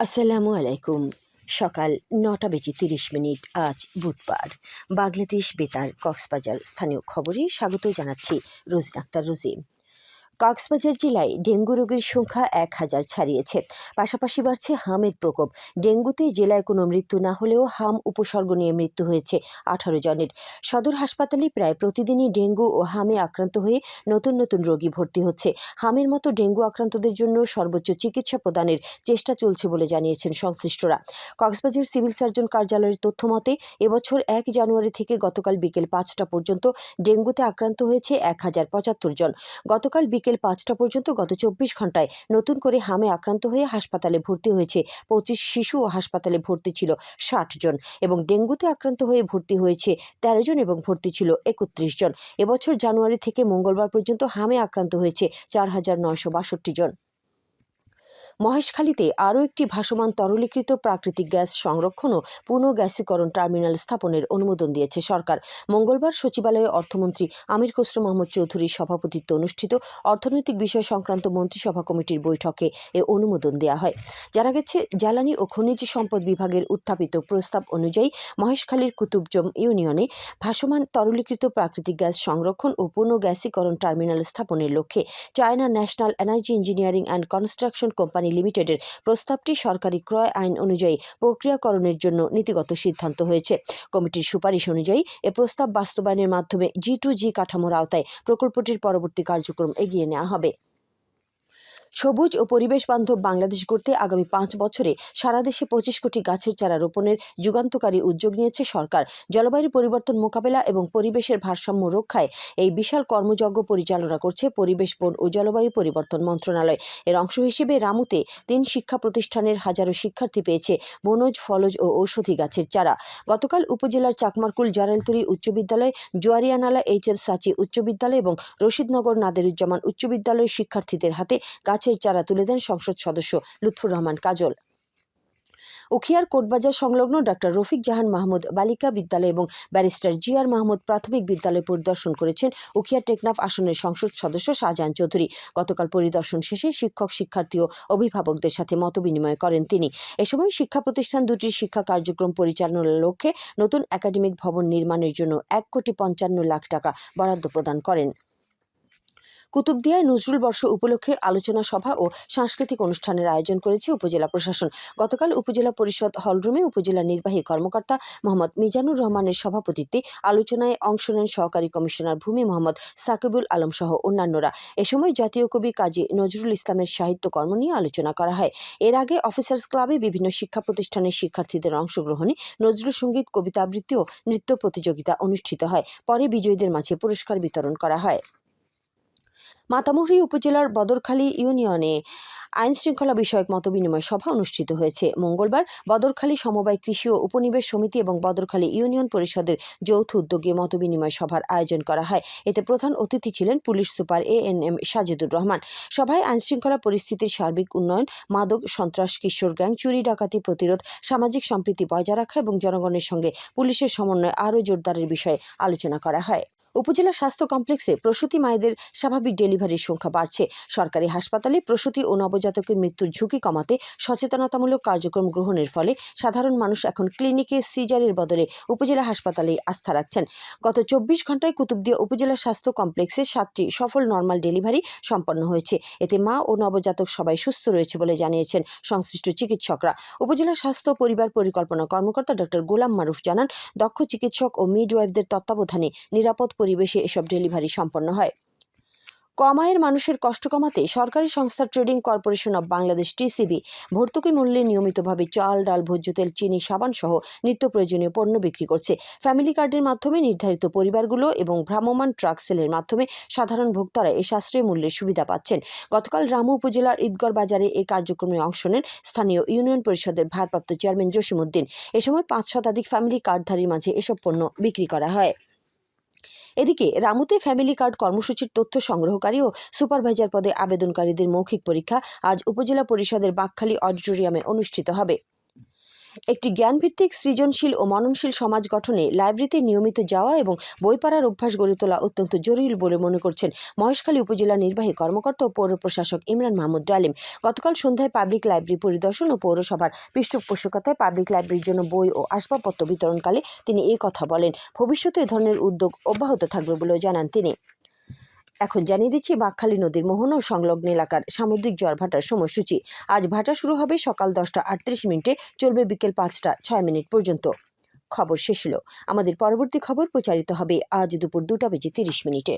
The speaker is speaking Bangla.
আসসালামু আলাইকুম। সকাল ৯টা বেজে ৩০ মিনিট। আজ বুধবার। বাংলাদেশ বেতার কক্সবাজার স্থানীয় খবরে স্বাগত জানাচ্ছি রোজিনা আক্তার রোজি। কক্সবাজার জেলায় ডেঙ্গু রোগীর সংখ্যা ১,০০০ ছাড়িয়েছে। পাশাপাশি বাড়ছে হামের প্রকোপ। ডেঙ্গুতে জেলায় কোনো মৃত্যু না হলেও হাম উপসর্গ নিয়ে মৃত্যু হয়েছে ১৮ জনের। সদর হাসপাতালে প্রায় প্রতিদিনই ডেঙ্গু ও হামে আক্রান্ত হয়ে নতুন নতুন রোগী ভর্তি হচ্ছে। হামের মতো ডেঙ্গু আক্রান্তদের জন্য সর্বোচ্চ চিকিৎসা প্রদানের চেষ্টা চলছে বলে জানিয়েছেন সংশ্লিষ্টরা। কক্সবাজার সিভিল সার্জন কার্যালয়ের তথ্য মতে এবছর ১ জানুয়ারি থেকে গতকাল বিকেল ৫টা পর্যন্ত ডেঙ্গুতে আক্রান্ত হয়েছে ১,০৭৫ জন। গতকাল বিকেল ৫টা পর্যন্ত গত ২৪ ঘন্টায় নতুন করে হামে আক্রান্ত হয়ে হাসপাতালে ভর্তি হয়েছে ২৫ শিশু ও হাসপাতালে ভর্তি ছিল ৬০ জন এবং ডেঙ্গুতে আক্রান্ত হয়ে ভর্তি হয়েছে ১৩ জন এবং ভর্তি ছিল ৩১ জন। এবছর জানুয়ারি থেকে মঙ্গলবার পর্যন্ত হামে আক্রান্ত হয়েছে ৪,৯৬২ জন। মহেশখালীতে আরও একটি ভাসমান তরলীকৃত প্রাকৃতিক গ্যাস সংরক্ষণ ও পুনঃগ্যাসীকরণ টার্মিনাল স্থাপনের অনুমোদন দিয়েছে সরকার। মঙ্গলবার সচিবালয়ে অর্থমন্ত্রী আমির খসরু মাহমুদ চৌধুরীর সভাপতিত্বে অনুষ্ঠিত অর্থনৈতিক বিষয় সংক্রান্ত মন্ত্রিসভা কমিটির বৈঠকে এ অনুমোদন দেওয়া হয়। জানা গেছে, জ্বালানি ও খনিজ সম্পদ বিভাগের উত্থাপিত প্রস্তাব অনুযায়ী মহেশখালীর কুতুবজম ইউনিয়নে ভাসমান তরলীকৃত প্রাকৃতিক গ্যাস সংরক্ষণ ও পুনঃগ্যাসীকরণ টার্মিনাল স্থাপনের লক্ষ্যে China national energy engineering and construction company লিমিটেডের প্রস্তাবটি সরকারি ক্রয় আইন অনুযায়ী প্রক্রিয়াকরণের জন্য নীতিগত সিদ্ধান্ত হয়েছে। কমিটির সুপারিশ অনুযায়ী এ প্রস্তাব বাস্তবায়নের মাধ্যমে G2G কাঠামোর আওতায় প্রকল্পটির পরবর্তী কার্যক্রম এগিয়ে নেওয়া হবে। সবুজ ও পরিবেশ বান্ধব বাংলাদেশ গড়তে আগামী ৫ বছরে সারা দেশে ২৫ কোটি গাছের চারা রোপণের যুগান্তকারী উদ্যোগ নিয়েছে সরকার। জলবায়ু পরিবর্তন মোকাবেলা এবং পরিবেশের ভারসাম্য রক্ষায় এই বিশাল কর্মযজ্ঞ পরিচালনা করছে পরিবেশ, বন ও জলবায়ু পরিবর্তন মন্ত্রণালয়। এর অংশ হিসেবে রামুতে ৩ শিক্ষা প্রতিষ্ঠানের হাজারো শিক্ষার্থী পেয়েছে বনজ, ফলজ ও ঔষধি গাছের চারা। গতকাল উপজেলার চাকমারকুল জারালতুরি উচ্চ বিদ্যালয়, জোয়ারিয়ানালা HF সাচি উচ্চ বিদ্যালয় এবং রশিদনগর নাদেরুজ্জামান উচ্চ বিদ্যালয়ের শিক্ষার্থীদের হাতে গাছের চারা তুলে দেন সংসদ সদস্য লুৎফুর রহমান কাজল। উখিয়ার কোটবাজার সংলগ্ন ডাক্তার রফিক জাহান মাহমুদ বালিকা বিদ্যালয় এবং ব্যারিস্টার জিআর মাহমুদ প্রাথমিক বিদ্যালয় পরিদর্শন করেছেন উখিয়া টেকনাফ আসনের সংসদ সদস্য শাহজাহান চৌধুরী। গতকাল পরিদর্শন শেষে শিক্ষক, শিক্ষার্থী ও অভিভাবকদের সাথে মতবিনিময় করেন তিনি। এ সময় শিক্ষা প্রতিষ্ঠান দুটির শিক্ষা কার্যক্রম পরিচালনার লক্ষ্যে নতুন একাডেমিক ভবন নির্মাণের জন্য ১,৫৫,০০,০০০ টাকা বরাদ্দ প্রদান করেন। কুতুবদিয়ায় নজরুল বর্ষ উপলক্ষে আলোচনা সভা ও সাংস্কৃতিক অনুষ্ঠানের আয়োজন করেছে উপজেলা প্রশাসন। গতকাল উপজেলা পরিষদ হলরুমে উপজেলা নির্বাহী কর্মকর্তা মোহাম্মদ মিজানুর রহমানের সভাপতিত্বে আলোচনায় অংশ নেন সহকারী কমিশনার ভূমি মোহাম্মদ সাকিবুল আলম সহ অন্যান্যরা। এ সময় জাতীয় কবি কাজী নজরুল ইসলামের সাহিত্যকর্ম নিয়ে আলোচনা করা হয়। এর আগে অফিসার্স ক্লাবে বিভিন্ন শিক্ষা প্রতিষ্ঠানের শিক্ষার্থীদের অংশগ্রহণে নজরুল সঙ্গীত, কবিতা আবৃত্তি ও নৃত্য প্রতিযোগিতা অনুষ্ঠিত হয়। পরে বিজয়ীদের মাঝে পুরস্কার বিতরণ করা হয়। মাতামুহুরী উপজেলার বদরখালী ইউনিয়নে আইন শৃঙ্খলা বিষয়ক মতবিনিময় সভা অনুষ্ঠিত হয়েছে। মঙ্গলবার বদরখালী সমবায় কৃষি ও উপনিবেশ সমিতি এবং বদরখালী ইউনিয়ন পরিষদের যৌথ উদ্যোগে মতবিনিময় সভার আয়োজন করা হয়। এতে প্রধান অতিথি ছিলেন police super ANM Sajidur Rahman. সভায় আইন শৃঙ্খলা পরিস্থিতির সার্বিক উন্নয়ন, মাদক, সন্ত্রাস, কিশোর গ্যাং, চুরি ডাকাতি প্রতিরোধ, সামাজিক সম্প্রীতি বজায় রাখা এবং জনগণের সঙ্গে পুলিশের সমন্বয় আরও জোরদারের বিষয়ে আলোচনা করা হয়। উপজেলা স্বাস্থ্য কমপ্লেক্সে প্রসূতি মায়েদের স্বাভাবিক ডেলিভারির সংখ্যা বাড়ছে। সরকারি হাসপাতালে প্রসূতি ও নবজাতকের মৃত্যুর ঝুঁকি কমাতে সচেতনতামূলক কার্যক্রম গ্রহণের ফলে সাধারণ মানুষ এখন ক্লিনিকে সিজারের বদলে উপজেলা হাসপাতালেই আস্থা রাখছেন। গত ২৪ ঘন্টায় কুতুবদিয়া উপজেলা স্বাস্থ্য কমপ্লেক্সে 7টি সফল নর্মাল ডেলিভারি সম্পন্ন হয়েছে। এতে মা ও নবজাতক সবাই সুস্থ রয়েছে বলে জানিয়েছেন সংশ্লিষ্ট চিকিৎসকরা। উপজেলা স্বাস্থ্য পরিবার পরিকল্পনা কর্মকর্তা ডক্টর গোলাম মারুফ জানান, দক্ষ চিকিৎসক ও মিডওয়াইফদের তত্ত্বাবধানে নিরাপদ পরিবেশে এসব ডেলিভারি সম্পন্ন হয়। কম আয়ের মানুষের কষ্ট কমাতে সরকারি সংস্থা trading corporation of Bangladesh TCB ভর্তুকি মূল্যে নিয়মিতভাবে চাল, ডাল, ভোজ্য তেল, চিনি, সাবান সহ নিত্য প্রয়োজনীয় পণ্য বিক্রি করছে। ফ্যামিলি কার্ডের মাধ্যমে নির্ধারিত পরিবারগুলো এবং ভ্রাম্যমাণ ট্রাক সেলের মাধ্যমে সাধারণ ভোক্তারা এই সাশ্রয়ী মূল্যের সুবিধা পাচ্ছেন। গতকাল রামু উপজেলার ঈদগড় বাজারে এই কার্যক্রমে অংশ নেন স্থানীয় ইউনিয়ন পরিষদের ভারপ্রাপ্ত চেয়ারম্যান জসিমউদ্দিন। এ সময় ৫ শতাধিক ফ্যামিলি কার্ডধারীর মাঝে এসব পণ্য বিক্রি করা হয়। এদিকে রামুতে ফ্যামিলি কার্ড কর্মসূচির তথ্য সংগ্রহকারী ও সুপারভাইজার পদে আবেদনকারীদের মৌখিক পরীক্ষা আজ উপজেলা পরিষদের বাকখালী অডিটোরিয়ামে অনুষ্ঠিত হবে। একটি জ্ঞানভিত্তিক সৃজনশীল ও মননশীল সমাজ গঠনে লাইব্রেরিতে নিয়মিত যাওয়া এবং বই পড়ার অভ্যাস গড়ে তোলা অত্যন্ত জরুরি বলে মনে করছেন মহেশখালী উপজেলা নির্বাহী কর্মকর্তা ও পৌর প্রশাসক ইমরান মাহমুদ ডালিম। গতকাল সন্ধ্যায় পাবলিক লাইব্রেরি পরিদর্শন ও পৌরসভার পৃষ্ঠপোষকতায় পাবলিক লাইব্রেরির জন্য বই ও আসবাবপত্র বিতরণকালে তিনি এই কথা বলেন। ভবিষ্যতে এ ধরনের উদ্যোগ অব্যাহত থাকবে বলেও জানান তিনি। এখন জানিয়ে দিচ্ছি বাঁকখালী নদীর মোহনা ও সংলগ্ন এলাকার সামুদ্রিক জোয়ার ভাটার সময়সূচি। আজ ভাটা শুরু হবে সকাল 10:38 চলবে বিকেল 5:06 পর্যন্ত। খবর শেষ হলো। আমাদের পরবর্তী খবর প্রচারিত হবে আজ দুপুর 2:30।